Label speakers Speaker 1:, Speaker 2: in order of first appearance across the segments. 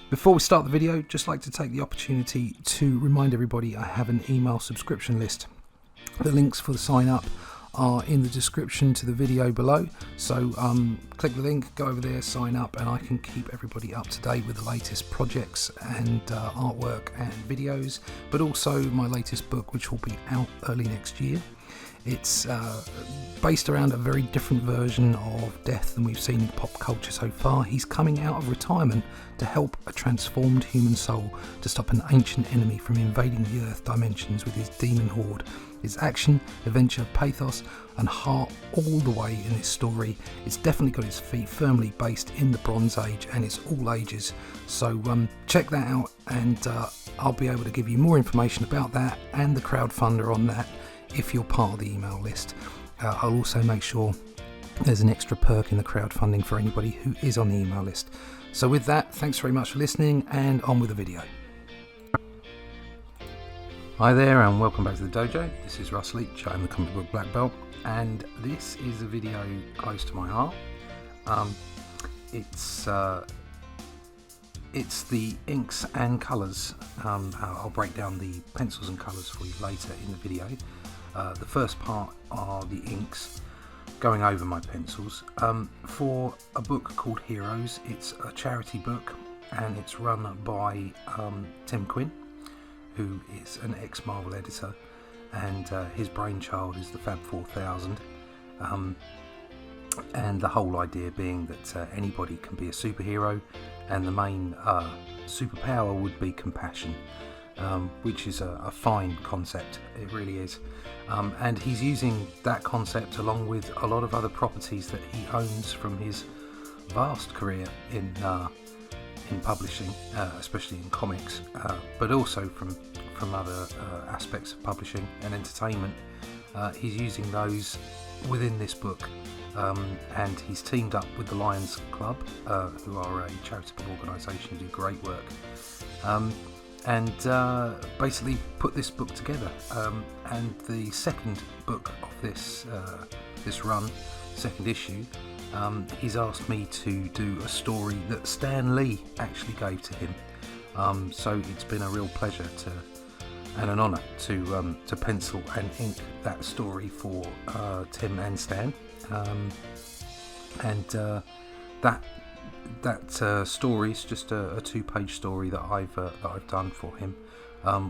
Speaker 1: Before we start the video, just like to take the opportunity to remind everybody I have an email subscription list. The links for the sign up are in the description to the video below, so click the link, go over there, sign up, and I can keep everybody up to date with the latest projects and artwork and videos, but also my latest book, which will be out early next year. It's based around a very different version of Death than we've seen in pop culture so far. He's coming out of retirement to help a transformed human soul to stop an ancient enemy from invading the Earth dimensions with his demon horde. It's action, adventure, pathos and heart all the way in this story. It's definitely got its feet firmly based in the Bronze Age, and it's all ages. So check that out, and I'll be able to give you more information about that and the crowdfunder on that if you're part of the email list. I'll also make sure there's an extra perk in the crowdfunding for anybody who is on the email list. So with that, thanks very much for listening, and on with the video. Hi there, and welcome back to the dojo. This is Russ Leach. I'm the comic book black belt, and this is a video close to my heart. It's the inks and colours. I'll break down the pencils and colours for you later in the video. The first part are the inks, going over my pencils. For a book called Heroes, it's a charity book, and it's run by Tim Quinn, who is an ex-Marvel editor, and his brainchild is the Fab 4000. And the whole idea being that anybody can be a superhero, and the main superpower would be compassion, which is a fine concept. It really is. And he's using that concept along with a lot of other properties that he owns from his vast career in publishing, especially in comics, but also from other aspects of publishing and entertainment. He's using those within this book, and he's teamed up with the Lions Club, who are a charitable organisation who do great work, and basically put this book together. And the second book of this run, second issue, he's asked me to do a story that Stan Lee actually gave to him. So it's been a real pleasure and an honour to pencil and ink that story for Tim and Stan. That story is just a two-page story that I've done for him.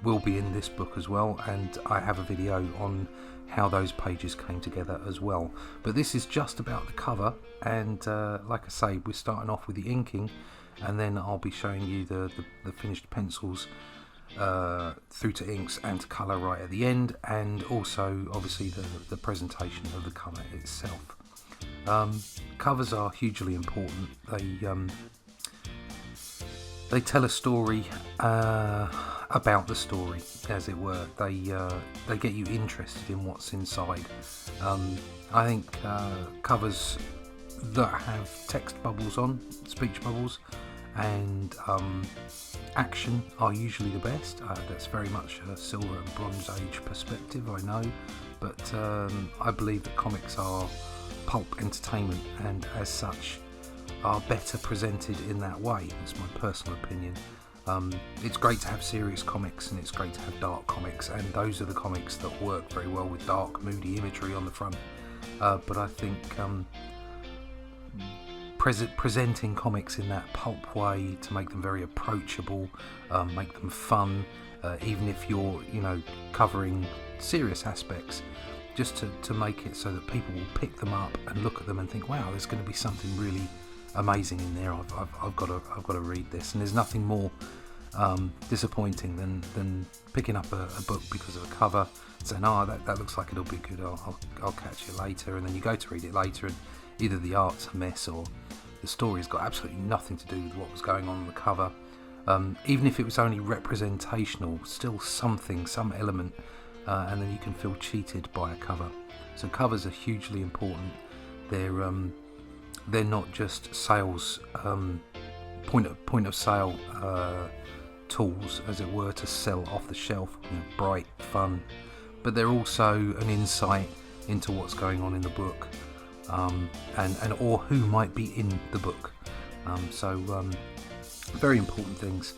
Speaker 1: Will be in this book as well, and I have a video on how those pages came together as well. But this is just about the cover, and like I say, we're starting off with the inking, and then I'll be showing you the finished pencils through to inks and to colour right at the end, and also obviously the presentation of the cover itself. Covers are hugely important. They tell a story about the story, as it were. They get you interested in what's inside. I think covers that have text bubbles on, speech bubbles, and action are usually the best. That's very much a Silver and Bronze Age perspective, I know, but I believe that comics are pulp entertainment, and as such are better presented in that way. That's my personal opinion. It's great to have serious comics, and it's great to have dark comics, and those are the comics that work very well with dark, moody imagery on the front. But I think presenting comics in that pulp way to make them very approachable, make them fun, even if you're covering serious aspects, just to make it so that people will pick them up and look at them and think, wow, there's going to be something really amazing in there. I've got to read this. And there's nothing more disappointing than picking up a book because of a cover, saying, oh, that looks like it'll be good, I'll catch it later, and then you go to read it later and either the art's a mess or the story's got absolutely nothing to do with what was going on the cover. Even if it was only representational, still something, some element, and then you can feel cheated by a cover. So covers are hugely important. They're not just sales point of sale tools, as it were, to sell off the shelf, bright, fun, but they're also an insight into what's going on in the book, and or who might be in the book. So Very important things.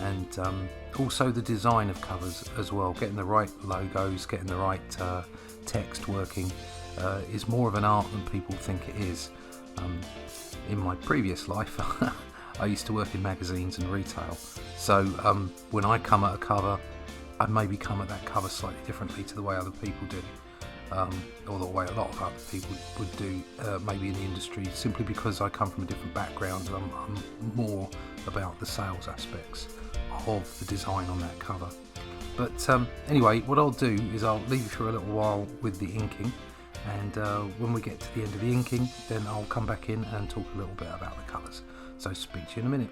Speaker 1: And also the design of covers as well, getting the right logos, getting the right text working is more of an art than people think it is. In my previous life I used to work in magazines and retail, so when I come at a cover, I maybe come at that cover slightly differently to the way other people do, or the way a lot of other people would do, maybe in the industry, simply because I come from a different background. I'm more about the sales aspects of the design on that cover. But anyway, what I'll do is I'll leave you for a little while with the inking, and when we get to the end of the inking, then I'll come back in and talk a little bit about the colours. So speak to you in a minute.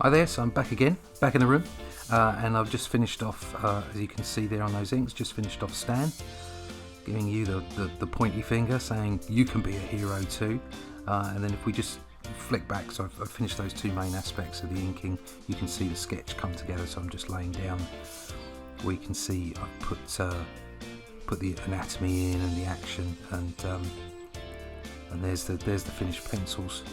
Speaker 1: Hi there, so I'm back again, back in the room, and I've just finished off, as you can see there on those inks, just finished off Stan, giving you the pointy finger, saying you can be a hero too. And then if we just flick back, so I've finished those two main aspects of the inking, you can see the sketch come together, so I'm just laying down where you can see I've put the anatomy in and the action, and there's the finished pencils.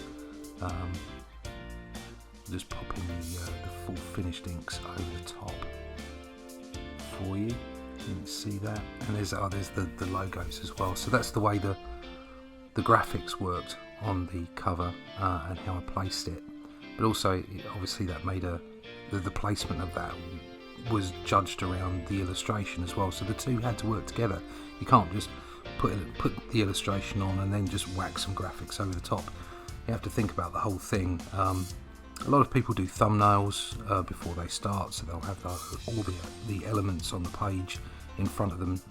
Speaker 1: Just popping the full finished inks over the top for you. You can see that, and there's the logos as well. So that's the way the graphics worked on the cover and how I placed it. but also obviously that made the placement of that was judged around the illustration as well, so the two had to work together. You can't just put the illustration on and then just whack some graphics over the top. You have to think about the whole thing. A lot of people do thumbnails before they start, so they'll have all the elements on the page in front of them,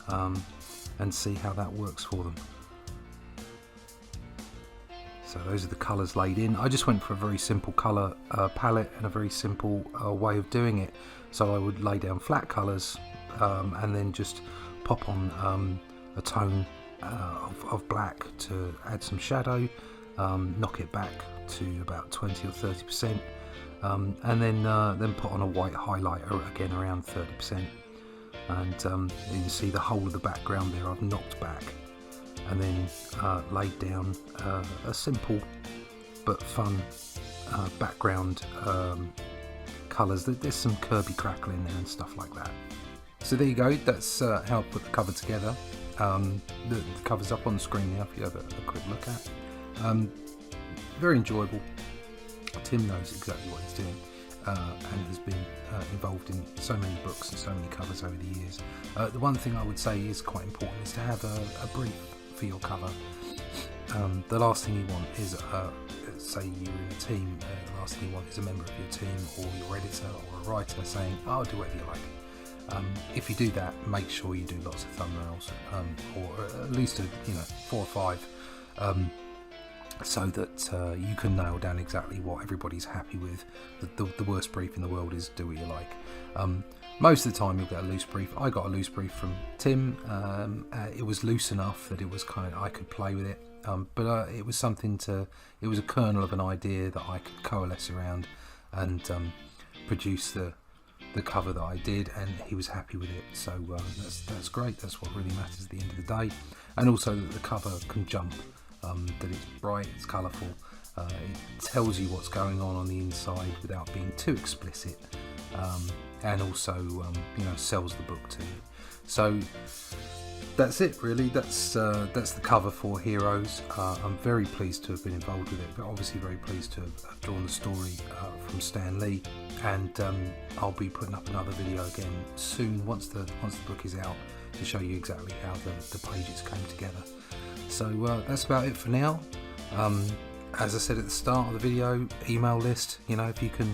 Speaker 1: and see how that works for them. So those are the colours laid in. I just went for a very simple colour palette and a very simple way of doing it. So I would lay down flat colours and then just pop on a tone of black to add some shadow, knock it back to about 20 or 30%, and then put on a white highlighter again around 30%. And you can see the whole of the background there I've knocked back, and then laid down a simple but fun background colours. There's some Kirby crackle in there and stuff like that. So there you go, that's how I put the cover together. The cover's up on the screen now if you have a quick look at. Very enjoyable. Tim knows exactly what he's doing, and has been involved in so many books and so many covers over the years. The one thing I would say is quite important is to have a brief for your cover. The last thing you want is, say you're in a team, the last thing you want is a member of your team or your editor or a writer saying, "Oh, do whatever you like." If you do that, make sure you do lots of thumbnails, or at least 4 or 5, so that you can nail down exactly what everybody's happy with. The worst brief in the world is do what you like. Most of the time you'll get a loose brief. I got a loose brief from Tim. It was loose enough that it was I could play with it, but it was it was a kernel of an idea that I could coalesce around and produce the cover that I did, and he was happy with it. So that's great. That's what really matters at the end of the day. And also that the cover can jump, that it's bright, it's colourful, it tells you what's going on the inside without being too explicit, and also sells the book to you. So that's it really. That's the cover for Heroes. I'm very pleased to have been involved with it, but obviously very pleased to have drawn the story from Stan Lee, and I'll be putting up another video again soon once the book is out to show you exactly how the pages came together. So that's about it for now. As I said at the start of the video, email list, if you can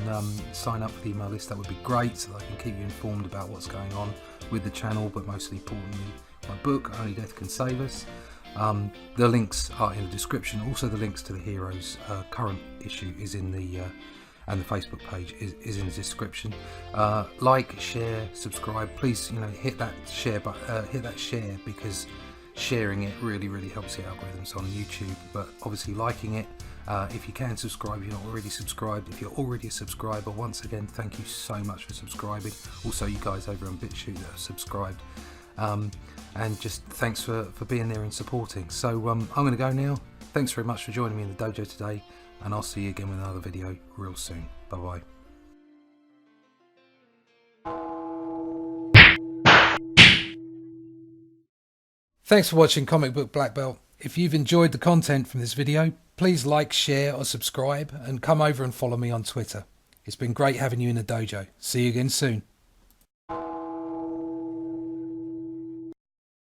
Speaker 1: sign up for the email list, that would be great, so that I can keep you informed about what's going on with the channel, but mostly importantly my book, Only Death Can Save Us. The links are in the description. Also the links to the Heroes current issue is in the and the Facebook page is in the description. Like, share, subscribe, please hit that share because sharing it really helps the algorithms on YouTube. But obviously liking it, if you can subscribe if you're not already subscribed. If you're already a subscriber, once again thank you so much for subscribing. Also you guys over on BitChute that have subscribed, and just thanks for being there and supporting. So I'm going to go now. Thanks very much for joining me in the dojo today, and I'll see you again with another video real soon. Bye bye. Thanks for watching Comic Book Black Belt. If you've enjoyed the content from this video, please like, share or subscribe, and come over and follow me on Twitter. It's been great having you in the dojo. See you again soon.